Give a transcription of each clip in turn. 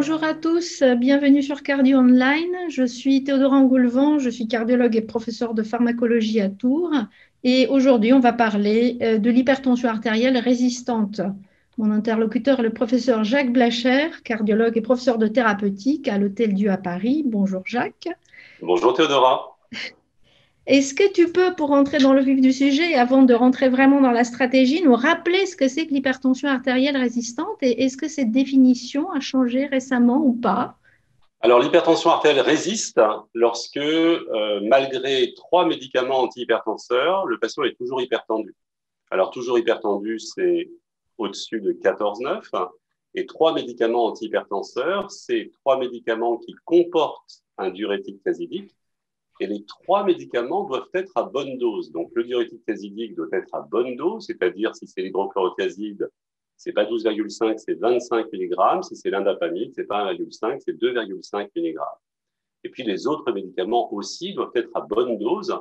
Bonjour à tous, bienvenue sur Cardio Online. Je suis Théodora Angoulevent, je suis cardiologue et professeure de pharmacologie à Tours. Et aujourd'hui, on va parler de l'hypertension artérielle résistante. Mon interlocuteur est le professeur Jacques Blacher, cardiologue et professeur de thérapeutique à l'Hôtel Dieu à Paris. Bonjour Jacques. Bonjour Théodora. Est-ce que tu peux, pour rentrer dans le vif du sujet, avant de rentrer vraiment dans la stratégie, nous rappeler ce que c'est que l'hypertension artérielle résistante et est-ce que cette définition a changé récemment ou pas? Alors l'hypertension artérielle résiste lorsque, malgré 3 médicaments antihypertenseurs, le patient est toujours hypertendu. Alors toujours hypertendu, c'est au-dessus de 14,9. Et 3 médicaments antihypertenseurs, c'est 3 médicaments qui comportent un diurétique thiazidique. Et les 3 médicaments doivent être à bonne dose. Donc le diurétique thiazidique doit être à bonne dose, c'est-à-dire si c'est l'hydrochlorothiazide, c'est pas 12,5, c'est 25 mg. Si c'est l'indapamide, c'est pas 1,5, c'est 2,5 mg. Et puis les autres médicaments aussi doivent être à bonne dose.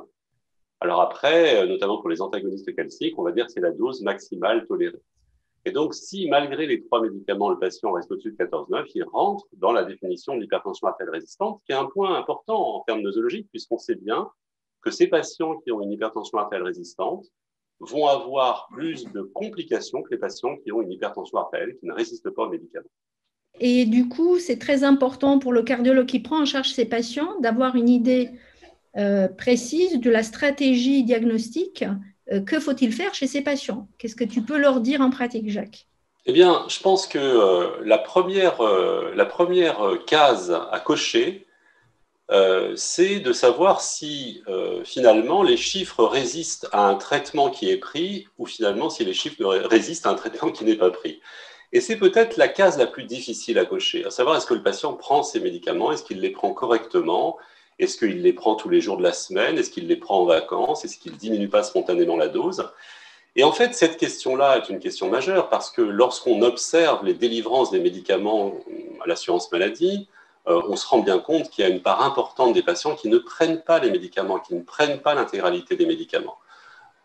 Alors après, notamment pour les antagonistes calciques, on va dire que c'est la dose maximale tolérée. Et donc, si malgré les 3 médicaments, le patient reste au-dessus de 14,9, il rentre dans la définition de l'hypertension artérielle résistante, qui est un point important en termes nosologiques, puisqu'on sait bien que ces patients qui ont une hypertension artérielle résistante vont avoir plus de complications que les patients qui ont une hypertension artérielle qui ne résistent pas aux médicaments. Et du coup, c'est très important pour le cardiologue qui prend en charge ses patients d'avoir une idée précise de la stratégie diagnostique. Que faut-il faire chez ces patients? Qu'est-ce que tu peux leur dire en pratique, Jacques? Eh bien, je pense que la première case à cocher, c'est de savoir si finalement les chiffres résistent à un traitement qui est pris ou finalement si les chiffres résistent à un traitement qui n'est pas pris. Et c'est peut-être la case la plus difficile à cocher, à savoir est-ce que le patient prend ses médicaments, est-ce qu'il les prend correctement, est-ce qu'il les prend tous les jours de la semaine, est-ce qu'il les prend en vacances, est-ce qu'il ne diminue pas spontanément la dose. Et en fait, cette question-là est une question majeure parce que lorsqu'on observe les délivrances des médicaments à l'assurance maladie, on se rend bien compte qu'il y a une part importante des patients qui ne prennent pas les médicaments, qui ne prennent pas l'intégralité des médicaments.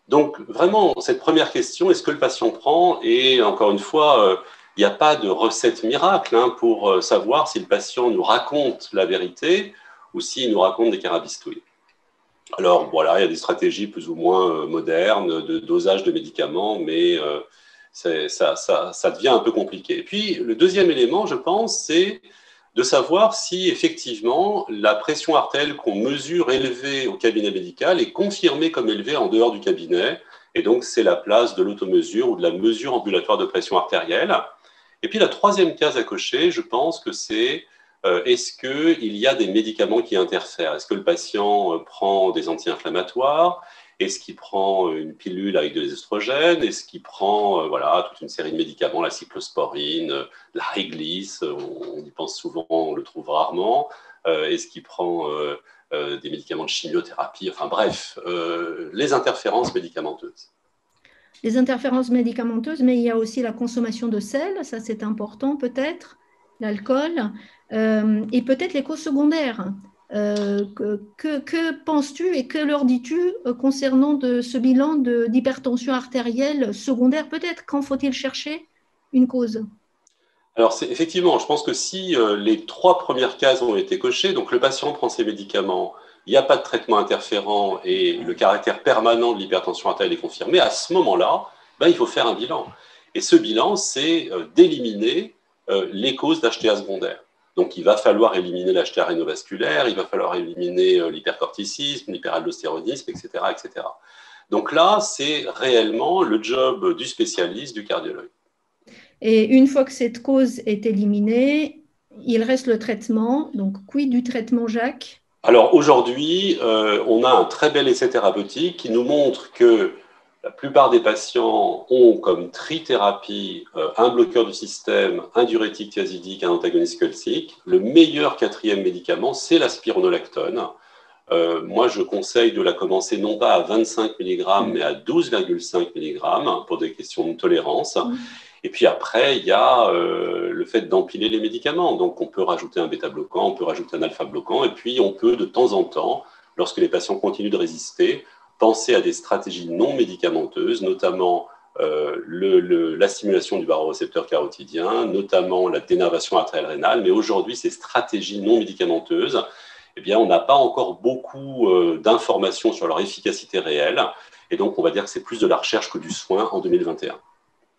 Donc vraiment, cette première question, est-ce que le patient prend? Et encore une fois, il n'y a pas de recette miracle pour savoir si le patient nous raconte la vérité ou s'il nous raconte des carabistouilles. Alors voilà, il y a des stratégies plus ou moins modernes de dosage de médicaments, mais ça devient un peu compliqué. Et puis le deuxième élément, je pense, c'est de savoir si effectivement la pression artérielle qu'on mesure élevée au cabinet médical est confirmée comme élevée en dehors du cabinet. Et donc c'est la place de l'automesure ou de la mesure ambulatoire de pression artérielle. Et puis la troisième case à cocher, je pense que c'est est-ce qu'il y a des médicaments qui interfèrent? Est-ce que le patient prend des anti-inflammatoires? Est-ce qu'il prend une pilule avec des oestrogènes? Est-ce qu'il prend voilà, toute une série de médicaments, la cyclosporine, la réglisse, on y pense souvent, on le trouve rarement. Est-ce qu'il prend des médicaments de chimiothérapie? Enfin bref, les interférences médicamenteuses. Les interférences médicamenteuses, mais il y a aussi la consommation de sel, ça c'est important peut-être, l'alcool, et peut-être les causes secondaires. Que penses-tu et que leur dis-tu concernant ce bilan d'hypertension artérielle secondaire peut-être? Quand faut-il chercher une cause? Alors, effectivement, je pense que si les 3 premières cases ont été cochées, donc le patient prend ses médicaments, il n'y a pas de traitement interférent et le caractère permanent de l'hypertension artérielle est confirmé, à ce moment-là, ben, il faut faire un bilan. Et ce bilan, c'est d'éliminer les causes d'HTA secondaire. Donc, il va falloir éliminer l'HTA rénovasculaire, il va falloir éliminer l'hypercorticisme, l'hyperaldostéronisme, etc., etc. Donc là, c'est réellement le job du spécialiste, du cardiologue. Et une fois que cette cause est éliminée, il reste le traitement. Donc, quid du traitement, Jacques? Alors aujourd'hui, on a un très bel essai thérapeutique qui nous montre que la plupart des patients ont comme trithérapie un bloqueur du système, un diurétique thiazidique, un antagoniste calcique. Le meilleur quatrième médicament, c'est la spironolactone. Moi, je conseille de la commencer non pas à 25 mg, mais à 12,5 mg pour des questions de tolérance. Et puis après, il y a le fait d'empiler les médicaments. Donc, on peut rajouter un bêta-bloquant, on peut rajouter un alpha-bloquant, et puis on peut de temps en temps, lorsque les patients continuent de résister, penser à des stratégies non médicamenteuses, notamment la stimulation du barorécepteur carotidien, notamment la dénervation artérielle rénale, mais aujourd'hui, ces stratégies non médicamenteuses, eh bien, on n'a pas encore beaucoup d'informations sur leur efficacité réelle, et donc on va dire que c'est plus de la recherche que du soin en 2021.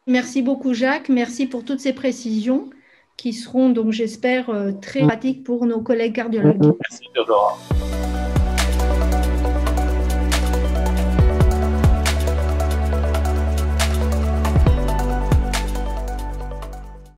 Merci beaucoup, Jacques. Merci pour toutes ces précisions qui seront donc, j'espère, très pratiques pour nos collègues cardiologues. Merci, Theodora.